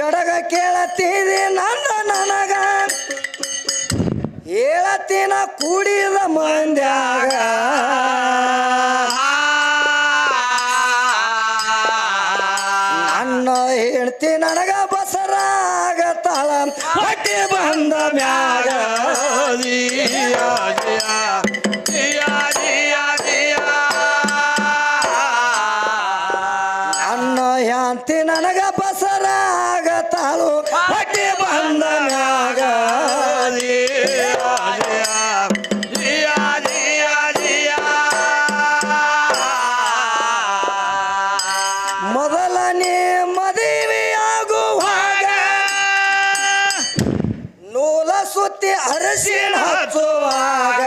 ಗಡಗ ಕೇಳತ್ತೀರಿ ನನಗ ಹೇಳತ್ತೀನ ಕೂಡಿದ ಮಂದ್ಯಾಗ ನನ್ನ ಹೇಳ್ತಿ ನನಗ ಬಸರಾಗತ್ತಾಳ ಹೊಟ್ಟೆ ಬಂದ ಮ್ಯಾಗ ನನ್ನ ಯಾಂತಿ ನನಗ ಬಸರಾಗತ್ತಾಳು ಹೊಟ್ಟೆ ಬಂದ ಮ್ಯಾಗ ಮೊದಲನೇ ಮದುವೆಯಾಗುವಾಗ ನೂಲ ಸುತ್ತಿ ಅರಸಿನ ಹಚ್ಚುವಾಗ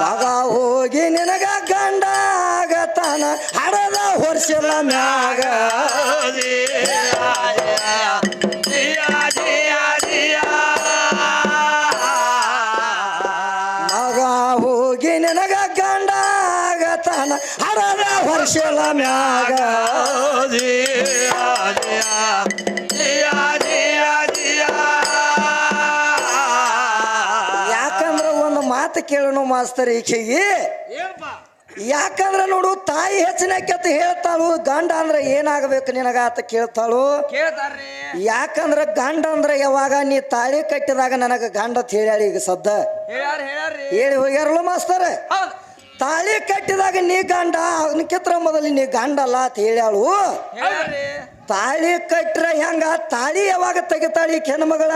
ಮಗ ಹೋಗಿ ನಿನಗ ಗಂಡ ಆಗತಾನ ಹಡದ ವರ್ಷಲ ಮ್ಯಾಗ ಮಗ ಹೋಗಿ ನಿನಗ ಗಂಡ ಆಗತಾನ ಹಡದ ವರ್ಷಲ ಮ್ಯಾಗ ಯಾಕಂದ್ರ ಒಂದು ಮಾತು ಕೇಳೋಣ ಮಾಸ್ತರ್ ಈಕೆಗೆ ಯಾಕಂದ್ರ ನೋಡು ತಾಯಿ ಹೆಚ್ಚಿನಕ್ಕೆತ್ತ ಹೇಳ್ತಾಳು ಗಂಡ ಅಂದ್ರೆ ಏನಾಗಬೇಕು ನಿನಗ ಅಂತ ಕೇಳ್ತಾಳು ಯಾಕಂದ್ರ ಗಂಡ ಅಂದ್ರೆ ಯಾವಾಗ ನೀ ತಾಳಿ ಕಟ್ಟಿದಾಗ ನನಗ ಗಂಡ ಅಂತ ಹೇಳ್ಯಾಳ ಈಗ ಸದ್ದ ಹೇಳಿ ಹೋಗ್ಯಾರಲ್ಲ ಮಾಸ್ತರ್ ತಾಳಿ ಕಟ್ಟಿದಾಗ ನೀ ಗಂಡ ಅವನಕ್ಕಿತ್ರ ಮೊದಲು ನೀ ಗಂಡ ಅಲ್ಲ ಅಂತ ಹೇಳ್ಯಾಳು ತಾಳಿ ಕಟ್ರ ಹೆಂಗ ತಾಳಿ ಯಾವಾಗ ತೆಗಿತಾಳಿ ಹೆಣ್ಮಗಳ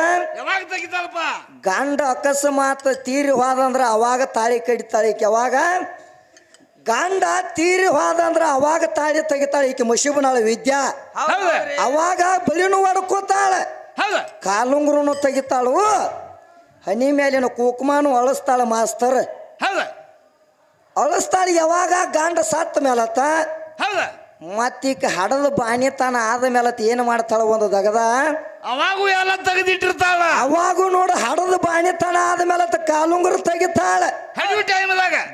ಗಂಡ ಅಕಸ್ಮಾತ್ ತೀರಿ ಹೋದಂದ್ರ ಅವಾಗ ತಾಳಿ ಕಟ್ಟಿತಾಳಿ ಯಾವಾಗ ಗಂಡ ತೀರಿ ಹೋದಂದ್ರ ಅವಾಗ ತಾಳಿ ತೆಗಿತಾಳೆ ಈಕೆ ಮಶಿಬನಾಳ ವಿದ್ಯಾ ಅವಾಗ ಬಲಿನೂ ಹೊಡ್ಕೋತಾಳ ಕಾಲುಂಗ್ರೂ ತೆಗಿತಾಳು ಹನಿ ಮೇಲಿನ ಕುಕುಮಾನು ಅಳಸ್ತಾಳ ಮಾಸ್ತರ್ ಅಳಸ್ತಾಳ ಯಾವಾಗ ಗಂಡ ಸತ್ತ ಮೇಲತ್ತ ಮತ್ತೀಕ ಹಡದ ಬಾಣಿತನ ಆದ ಮೇಲತ್ ಏನ್ ಮಾಡ್ತಾಳ ಒಂದು ದಗದ ಅವಾಗೂ ಎಲ್ಲ ತೆಗೆದಿಟ್ಟಿರ್ತಾಳ ಅವಾಗೂ ನೋಡು ಹಡದ ಬಾಣಿತನ ಆದ ಮೇಲತ್ತ ಕಾಲುಂಗುರು ತೆಗಿತಾಳ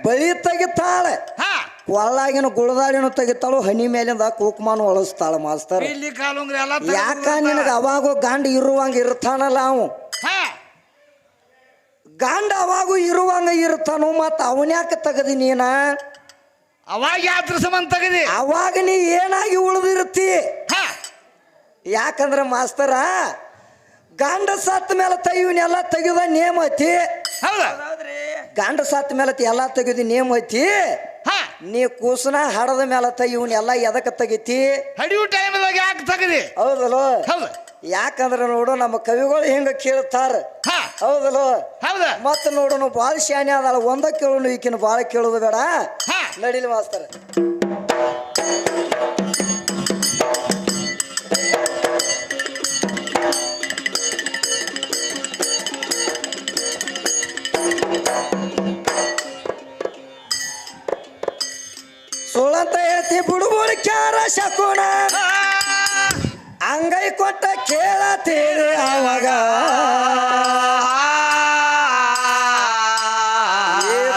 ಬಳಿ ತೆಗಿತಾಳ ಒಳಗಿನ ಗುಳದಾಡಿನ ತೆಗಿತಾಳು ಹನಿ ಮೇಲಿಂದ ಕುಕುಮಾನು ಅಳಸ್ತಾಳ ಮಾಸ್ತರ್ ಯಾಕ ನಿನಗ ಅವಾಗೂ ಗಂಡ ಇರುವಂಗ ಇರ್ತಾನಲ್ಲ ಅವು ಗಂಡ ಅವಾಗೂ ಇರುವಂಗ ಇರ್ತಾನು ಮತ್ತ ಅವನ್ಯಾಕ ತೆಗದಿ ನೀನ ಅವಾಗ ಯಾತ್ರ ಸಂಬಂಧ ತೆಗದಿ ಅವಾಗ ನೀ ಏನಾಗಿ ಉಳಿದಿರ್ತಿ ಯಾಕಂದ್ರ ಮಾಸ್ತರ ಗಂಡ ಸತ್ತ ಮೇಲೆ ಇವನ್ನೆಲ್ಲ ತೆಗೆದ ನೇಮ್ ಐತಿ ಗಂಡ ಸತ್ತ ಮೇಲೆ ಎಲ್ಲ ತೆಗೆದು ನೇಮ್ ಐತಿ ನೀ ಕೂಸನ ಹಡದ ಮೇಲೆ ಇವನ್ನೆಲ್ಲ ಎದಕ್ಕೆ ತೆಗಿತಿ ಹಡಿಯೋ ಟೈಮ್ದಾಗ ಯಾಕೆ ತೆಗದಿ ಹೌದಲ್ಲ ಯಾಕಂದ್ರ ನೋಡು ನಮ್ಮ ಕವಿಗಳು ಹಿಂಗ ಕೇಳ್ತಾರ ಹೌದಲ್ಲ ಮತ್ತ ನೋಡು ಬಾಳ ಶಾನೆ ಅದಲ್ಲ ಒಂದ ಕೇಳೋನು ಈಕಿನ ಬಾಳ ಕೇಳೋದು ಬೇಡ ನಡಿಲಿ ಮಾಸ್ತರ ಸುಳ್ಳಂತ ಹೇಳ್ತಿ ಬುಡುಬುಡು ಕ್ಯಾರ ಶಕುನ ಅಂಗೈ ಕೊಟ್ಟ ಕೇಳತೀರಿ ಅವಾಗ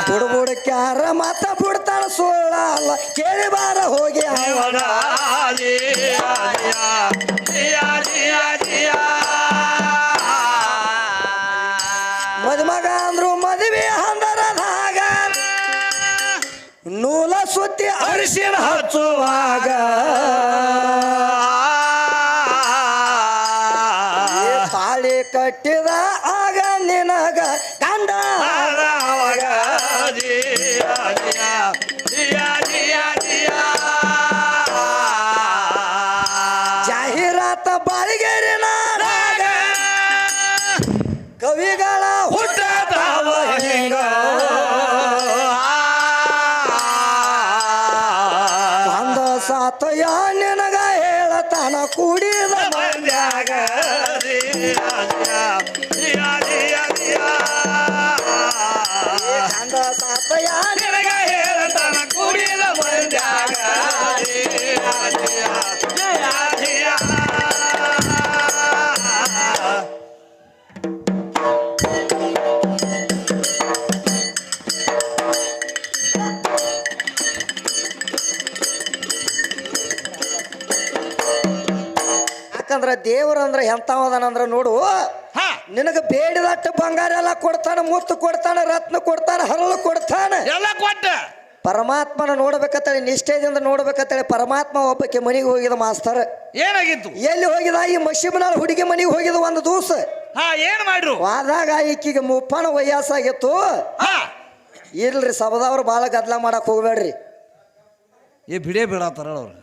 ಬುಡುಬುಡು ಕ್ಯಾರ ಮತ್ತ ಬಿಡ್ತಾಳ ಸುಳ್ಳ ಅಲ್ಲ ಕೇಳಿ ಬಾರ ಹೋಗಿ ಅವಾಗ ಮದುಮಗ ಅಂದ್ರು ಮದುವೆ ಹಂದರದಾಗ ನೂಲ ಸುತ್ತಿ ಅರಿಶಿನ ಹಚ್ಚುವಾಗ ತಾಳಿ ಕಟ್ಟಿದ ಆಗ ನಿನಗ ಗಂಡ ಜಾಹೀರಾತ ಬಾಳಿಗೆರಿನ ಕವಿಗಳ ಹುಟ್ಟದಾವ ಹೆಂಗ ಬಂದ ಸಾತಯ ನಿನಗ ಹೇಳತಾನ ಕೂಡಿದ ಮಂದ್ಯಾಗ ಗಂಡ ಸಾತಯ ನಿನಗ ಹೇಳತಾನ ಕೂಡಿದ ಮಂದ್ಯಾಗ ದೇವ್ರಂದ್ರ ಎಂತವದನಂದ್ರ ನೋಡು, ಹಾ ನಿನಗ ಬೇಡಿದಟ್ಟು ಬಂಗಾರ ಎಲ್ಲ ಕೊಡ್ತಾನ, ಮುತ್ತು ಕೊಡ್ತಾನ, ರತ್ನ ಕೊಡ್ತಾನ, ಹರಳು ಕೊಡ್ತಾನ. ಎಲ್ಲ ಕೊಟ್ಟ ಪರಮಾತ್ಮನ ನೋಡ್ಬೇಕಂತೇಳಿ ನಿಷ್ಠೆದಿಂದ ನೋಡ್ಬೇಕಂತೇಳಿ ಪರಮಾತ್ಮ ಒಬ್ಬಕ್ಕೆ ಮನೆಗೆ ಹೋಗಿದ ಮಾಸ್ತರ್. ಏನಾಗಿತ್ತು? ಎಲ್ಲಿ ಹೋಗಿದ? ಈ ಮಶಿಬನಾಳ ಹುಡುಗಿ ಮನೆಗೆ ಹೋಗಿದ ಒಂದು ದಿವಸ. ಹಾ ಏನ್ ಮಾಡ್ರು? ಆದಾಗ ಈಕಿಗೆ ಮುಪ್ಪನ ವಯಸ್ಸಾಗಿತ್ತು. ಹಾ ಇಲ್ರಿ ಸಬದವ್ರು ಬಾಳ ಗದ್ಲ ಮಾಡಕ್ ಹೋಗ್ಬೇಡ್ರಿ. ಏ ಬಿಡೇ ಬಿಡತ್ತಾರ ಅವ್ರು.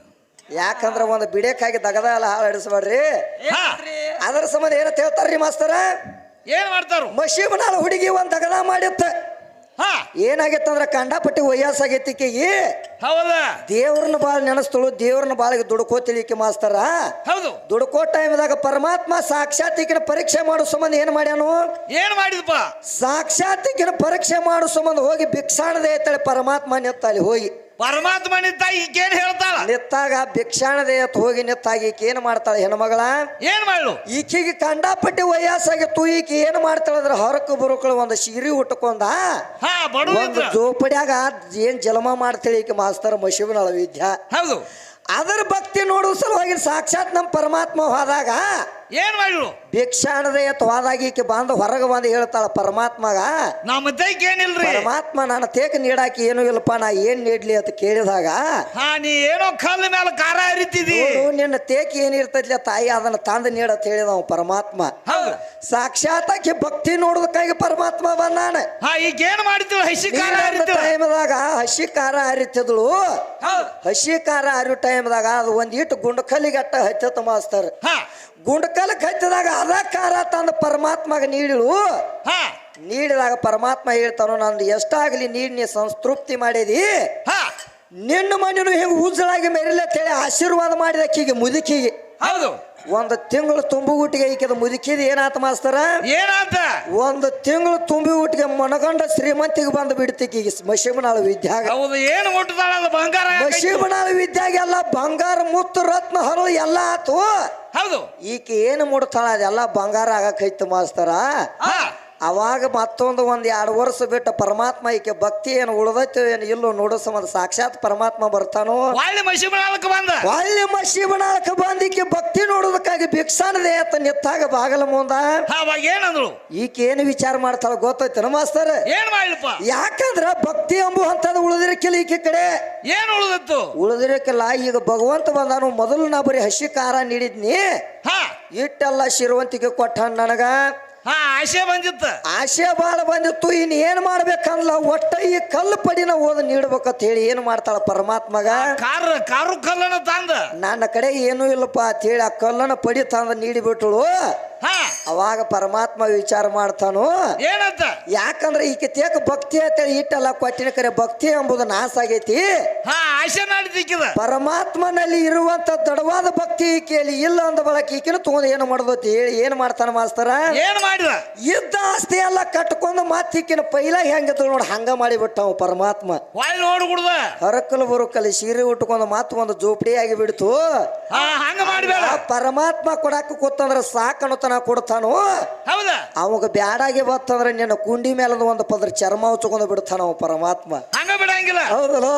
ಯಾಕಂದ್ರ ಒಂದು ಬಿಡೇಕಾಗಿ ದಗದ ಎಲ್ಲ ಹಾಳಾಡಿಸ್ಬೇಡ್ರಿ. ಹಾ ಅದರ ಸಂಬಂಧ ಏನಂತ ಹೇಳ್ತಾರ್ರಿ ಮಾಸ್ತರ? ಏನ್ ಮಾಡ್ತಾರು? ಮಶಿಬನಾಳ ಹುಡುಗಿ ಒಂದ್ ದಗದ ಮಾಡಿತ್ತ. ಹಾ ಏನಾಗಿತ್ತಂದ್ರ ಕಂಡಪಟ್ಟಿ ವಯಸ್ಸಾಗೈತಿ ಈಕೆಗಿ. ಹೌದಾ? ದೇವ್ರನ್ನ ಬಾಳ ನೆನಸ್ತಳು, ದೇವ್ರನ್ನ ಬಾಳಿಗೆ ದುಡ್ಕೋತಿಲಿಕ್ಕೆ ಮಾಸ್ತರ. ಹೌದು. ದುಡ್ಕೋ ಟೈಮ್ದಾಗ ಪರಮಾತ್ಮ ಸಾಕ್ಷಾತ್ ಈಕಿನ ಪರೀಕ್ಷೆ ಮಾಡೋ ಸಂಬಂಧ ಏನ್ ಮಾಡ್ಯಾನು? ಏನ್ ಮಾಡಿದಪ್ಪ? ಸಾಕ್ಷಾತ್ ಈಕಿನ ಪರೀಕ್ಷೆ ಮಾಡೋ ಸಂಬಂಧ ಹೋಗಿ ಭಿಕ್ಷಾಣದೆ ಐತಳೆ ಪರಮಾತ್ಮ ನಿತ್ತಲ್ಲಿ ಹೋಗಿ. ಪರಮಾತ್ಮ ನಿಂತ ಈಗೇನ್ ಹೇಳ್ತಾಳ? ನಿತ್ತಾಗ ಭಿಕ್ಷಾಣದೆ ಎತ್ ಹೋಗಿ ನಿತ್ತಾಗ ಈಕೆ ಏನ್ ಮಾಡ್ತಾಳೆ ಹೆಣ್ಮಗಳ? ಏನ್ ಮಾಡ್ಲು? ಈಕಿಗೆ ಕಂಡಪಟ್ಟಿ ವಯಸ್ಸಾಗಿತ್ತು. ಈಕೆ ಏನ್ ಮಾಡ್ತಾಳಂದ್ರ ಹೊರಕು ಬರುಕಳು ಒಂದು ಸೀರೆ ಉಟ್ಕೊಂಡ ಹಾ ಬಡವ ಒಂದು ಜೋಪಡ್ಯಾಗ ಏನ್ ಜಲಮ ಮಾಡ್ತಾಳೆ ಈಕೆ ಮಾಸ್ತರ ಮಶಿಬನಾಳ ವಿದ್ಯಾ. ಹೌದು. ಅದರ ಭಕ್ತಿ ನೋಡುವ ಸಲುವಾಗಿ ಸಾಕ್ಷಾತ್ ನಮ್ಮ ಪರಮಾತ್ಮ ಹೋದಾಗ ಏನ್ ಮಾಡ್ಲು? ಭಿಕ್ಷಾಣದೆ ಎತ್ ಹೋದಾಗ ಈಕೆ ಬಂದು ಹೊರಗೆ ಬಂದು ಹೇಳ್ತಾಳ ಪರಮಾತ್ಮಗ, ನಮ್ಮ ತೈಕ್ ಏನಿಲ್ರಿ. ಪರಮಾತ್ಮ ನನ್ನ ತೇಕ ನೀಡಾಕಿ ಏನು ಇಲ್ಲಪ್ಪ, ನಾ ಏನ್ ನೀಡ್ಲಿ ಅಂತ ಕೇಳಿದಾಗ, ಹಾ ನೀ ಏನೋ ಕಲ್ಲ ಮೇಲೆ ಖಾರ ಹರಿತಿದಿ, ನಿನ್ನ ತೇಕ ಏನಿರ್ತೈತ್ಲ ತಾಯಿ ಅದನ್ನ ತಂದು ನೀಡತ್ ಹೇಳಿದವ ಪರಮಾತ್ಮ. ಹೌದು. ಸಾಕ್ಷಾತ್ ಆಕಿ ಭಕ್ತಿ ನೋಡೋದಕ್ಕಾಗಿ ಪರಮಾತ್ಮ ಬಂದಾನ. ಹಾ ಈಗ ಏನ್ ಮಾಡಿದ್ಳು? ಹಸಿ ಖಾರ ಹರಿತಿಳು. ಟೈಮ್ದಾಗ ಹಸಿ ಖಾರ ಹರಿತಿದ್ಳು. ಹೌದು. ಹಸಿ ಖಾರ ಹರಿಯೋ ಟೈಮ್ದಾಗ ಅದು ಒಂದಿಟ್ಟು ಗುಂಡಕಲ್ಲಿಗಟ್ಟ ಹಚ್ಚತ್ತ ಮಾಸ್ತರ್. ಹಾ ಗುಂಡಕಲ್ಗೆ ಹಚ್ಚಿದಾಗ ಅದ ಖಾರ ತಂದು ಪರಮಾತ್ಮಗ ನೀಡಿಳು. ಹಾ ನೀಡಿದಾಗ ಪರಮಾತ್ಮ ಹೇಳ್ತಾನೋ, ನಂದು ಎಷ್ಟಾಗ್ಲಿ ನೀ ಸಂತೃಪ್ತಿ ಮಾಡಿದಿ, ಹಾ ನಿನ್ನ ಮನೆಯೂ ಹಿಂಗೆ ಉಜ್ಜಳಾಗಿ ಮೆರಿಲತ್ತೇಳಿ ಆಶೀರ್ವಾದ ಮಾಡಿದ ಆಕಿಗೆ ಮುದುಕಿಗೆ. ಹೌದು. ಒಂದು ತಿಂಗಳು ತುಂಬು ಊಟಿಗೆ ಈಕಿದ ಮುದುಕಿದ ಏನಾತ ಮಾಸ್ತರ? ಏನಾತ? ಒಂದು ತಿಂಗಳು ತುಂಬಿ ಊಟಿಗೆ ಮನಗಂಡ ಶ್ರೀಮಂತಿಗೆ ಬಂದು ಬಿಡ್ತಿಕ್ಕೀಗ ಮಶಿಬನಾಳ ವಿದ್ಯಾಗ. ಹೌದು. ಏನು ಮುಟ್ಟದಾಳ ಬಂಗಾರ? ಮಶಿಬನಾಳ ವಿದ್ಯಾಗೆಲ್ಲ ಬಂಗಾರ, ಮುತ್ತು, ರತ್ನ, ಹರಳು ಎಲ್ಲ ಆತು. ಹೌದು. ಈಕೆ ಏನು ಮುಡ್ತಾಳ ಅದೆಲ್ಲ ಬಂಗಾರ ಆಗಕೈತು ಮಾಸ್ತರ. ಹಾ ಅವಾಗ ಮತ್ತೊಂದು 1-2 ವರ್ಷ ಬಿಟ್ಟು ಪರಮಾತ್ಮ ಈಕೆ ಭಕ್ತಿ ಏನು ಉಳ್ದೈತೆ ಏನು ಇಲ್ಲೋ ನೋಡೋ ಸಂಬಂಧ ಸಾಕ್ಷಾತ್ ಪರಮಾತ್ಮ ಬರ್ತಾನೋ. ಒಳ್ಳೆ ಮಶಿಬನಾಳಕ್ಕೆ ಬಂದ. ಒಳ್ಳೆ ಮಶಿಬನಾಳಕ್ಕೆ ಬಂದ ಈಕೆ ಭಕ್ತಿ ನೋಡೋದಕ್ಕಾಗಿ ಭಿಕ್ಷಾಣದೆ ಅಂತ ನಿತ್ತಾಗ ಬಾಗಲ ಮುಂದ ಅವಾಗ ಏನಂದ್ರು? ಈಕೆ ಏನು ವಿಚಾರ ಮಾಡ್ತಾಳ ಗೊತ್ತೈತನ ಮಾಸ್ತರ್? ಏನ್ ಮಾಡ್ಲಪ್ಪ? ಯಾಕಂದ್ರ ಭಕ್ತಿ ಎಂಬು ಅಂತದ ಉಳಿದಿರಕ್ಕಿಲ್ಲ ಈಕೆ ಕಡೆ. ಏನ್ ಉಳಿದತ್ತು? ಉಳಿದಿರಕ್ಕಿಲ್ಲ. ಈಗ ಭಗವಂತ ಬಂದಾನು, ಮೊದಲು ನಾ ಬರೀ ಹಸಿ ಖಾರ ನೀಡಿದ್ನಿ, ಹಾ ಇಟ್ಟೆಲ್ಲ ಶಿರುವಂತಿಗೆ ಕೊಟ್ಟ ನನಗ. ಹಾ ಆಶೆ ಬಂದಿತ್ತ. ಆಶೆ ಬಾಳ ಬಂದಿತ್ತು. ಇನ್ ಏನ್ ಮಾಡ್ಬೇಕಂದ್ಲ, ಒಟ್ಟ ಈ ಕಲ್ಲು ಪಡಿನ ಓದ ನೀಡ್ಬೇಕಂತ ಹೇಳಿ ಏನ್ ಮಾಡ್ತಾಳ ಪರಮಾತ್ಮಗ? ಕಾರು ಕಲ್ಲನ ತಂದ ನನ್ನ ಕಡೆ ಏನೂ ಇಲ್ಲಪ್ಪ ಅಂತ ಹೇಳಿ ಆ ಕಲ್ಲನ ಪಡಿ ತಂದ ನೀಡಿಬಿಟ್ಳು. ಹಾ ಅವಾಗ ಪರಮಾತ್ಮ ವಿಚಾರ ಮಾಡ್ತಾನು, ಏನಂತ? ಯಾಕಂದ್ರೆ ಈಕೆ ತೇಕ ಭಕ್ತಿ ಅಂತೇಳಿ ಇಟ್ಟೆಲ್ಲ ಕೊಟ್ಟಿನ ಕರೆ ಭಕ್ತಿ ಎಂಬುದು ನಾಶ ಆಗೈತಿ. ಹಾ ಆಶೆ ಮಾಡಿದಿಕ್ಕಿದ. ಪರಮಾತ್ಮನಲ್ಲಿ ಇರುವಂತ ದಡವಾದ ಭಕ್ತಿ ಈಕೆಯಲ್ಲಿ ಇಲ್ಲ ಅಂದ ಬಳಕ ಈಕಿನ ತಗೊಂಡು ಏನು ಮಾಡೋದತಿ ಹೇಳಿ ಏನ್ ಮಾಡ್ತಾನ ಮಾಸ್ತರ? ಏನ್ ಮಾಡಿದ? ಇದ್ದ ಆಸ್ತಿ ಎಲ್ಲ ಕಟ್ಕೊಂಡು ಮತ್ತ ಈಕಿನ ಪೈಲ ಹೆಂಗಿತ್ತು ನೋಡಿ ಹಂಗ ಮಾಡಿಬಿಟ್ಟವ ಪರಮಾತ್ಮ. ವಾಯ್ ನೋಡ್ಬಿಡ್ದ. ಹರಕಲ್ ಬರುಕಲ್ಲಿ ಸೀರೆ ಉಟ್ಕೊಂಡು ಮತ್ತ ಒಂದು ಜೋಪಡಿ ಆಗಿ ಬಿಡ್ತು. ಹಾ ಹಂಗ ಮಾಡ್ಬೇಡ. ಪರಮಾತ್ಮ ಕೊಡಾಕ ಕೂತಂದ್ರ ಸಾಕಣತನ ಕೊಡ್ತಾನು. ಹೌದಾ? ಅವಾಗ ಬ್ಯಾಡಾಗಿ ಬತ್ತಂದ್ರೆ ನಿನ್ನ ಕುಂಡಿ ಮೇಲದ ಒಂದು ಪದ್ರ ಚರ್ಮ ಹಚ್ಕೊಂಡು ಬಿಡ್ತಾನ ಅವ ಪರಮಾತ್ಮ. ಹಂಗ ಬಿಡಂಗಿಲ್ಲ. ಹೌದಲ್ಲ?